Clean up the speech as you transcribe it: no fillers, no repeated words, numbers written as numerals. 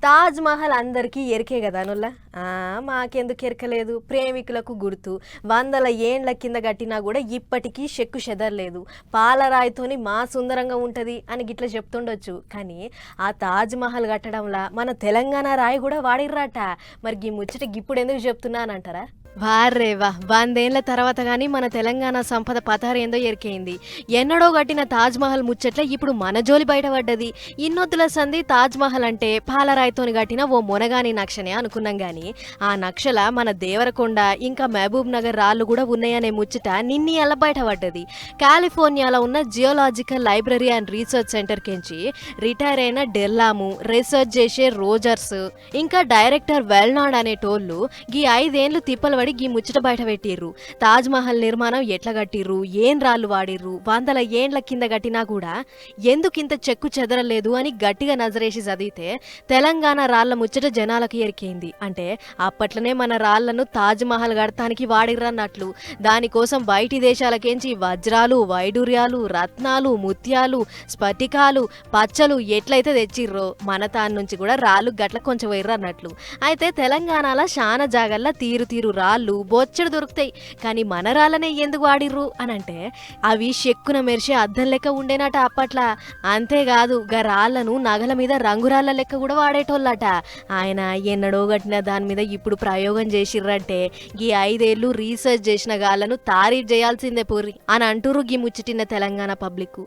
తాజ్ మహల్ అందరికీ ఎరికే కదా నుల్ల మాకెందుకు ఎరకలేదు, ప్రేమికులకు గుర్తు. వందల ఏండ్ల కింద కట్టినా కూడా ఇప్పటికీ చెక్కు చెదరలేదు. పాలరాయితోని మా సుందరంగా ఉంటుంది అని గిట్లా చెప్తుండొచ్చు. కానీ ఆ తాజ్ మహల్ కట్టడంలా మన తెలంగాణ రాయి కూడా వాడిర్రాట. మరి ఈ ముచ్చట ఇప్పుడు ఎందుకు చెప్తున్నానంటారా? వార్రేవా 100 ఏళ్ల తర్వాత కానీ మన తెలంగాణ సంపద పతారేందో ఎరికైంది. ఎన్నడో కట్టిన తాజ్ మహల్ ముచ్చట్ల ఇప్పుడు మన జోలి బయటపడ్డది. ఇన్నొద్దుల సంధి తాజ్ మహల్ అంటే పాలరాయితోని కట్టిన ఓ మొనగాని నక్షనే అనుకున్నాం గాని ఆ నక్షల మన దేవరకొండ ఇంకా మహబూబ్ నగర్ రాళ్ళు కూడా ఉన్నాయనే ముచ్చట నిన్ని అలా బయటపడ్డది. కాలిఫోర్నియాలో ఉన్న geological library and research centre కెంచి రిటైర్ అయిన డెల్లాము, రీసెర్చ్ చేసే రోజర్స్ ఇంకా డైరెక్టర్ వెల్నాడ్ అనే టోళ్ళు గీ 5 ఏళ్లు తిప్పలు గీ ముచ్చట బయట పెట్టిర్రు. తాజ్ మహల్ నిర్మాణం ఎట్లా కట్టిర్రు, ఏం రాళ్ళు వాడిర్రు, వందల ఏండ్ల కింద కట్టినా కూడా ఎందుకింత చెక్కు చెదరలేదు అని గట్టిగా నజరేసి చదివితే తెలంగాణ రాళ్ల ముచ్చట జనాలకు ఎరికైంది. అంటే అప్పట్లోనే మన రాళ్లను తాజ్ మహల్ కడతానికి వాడిర్రన్నట్లు. దానికోసం బయటి దేశాలకేంచి వజ్రాలు, వైడూర్యాలు, రత్నాలు, ముత్యాలు, స్ఫటికాలు, పచ్చలు ఎట్లయితే తెచ్చిర్రో మన తాను నుంచి కూడా రాళ్ళు గట్ల కొంచెం వైర్రన్నట్లు. అయితే తెలంగాణలో శాన జాగల్లా తీరు తీరు రాళ్ళు బొచ్చడు దొరుకుతాయి. కానీ మన రాళ్ళనే ఎందుకు వాడిర్రు అని అంటే అవి చెక్కున మెరిసే అద్దం లెక్క ఉండేనట అప్పట్లా. అంతేకాదు గా రాళ్లను నగల మీద రంగురాళ్ల లెక్క కూడా వాడేటోళ్ళట. ఆయన ఎన్నడో గట్టిన దాని మీద ఇప్పుడు ప్రయోగం చేసిర్రంటే గీ 5 ఏళ్లు రీసెర్చ్ చేసిన గాళ్లను తారీఫ్ చేయాల్సిందే పూరి అని అంటూరు గీ ముచ్చటిన తెలంగాణ పబ్లిక్.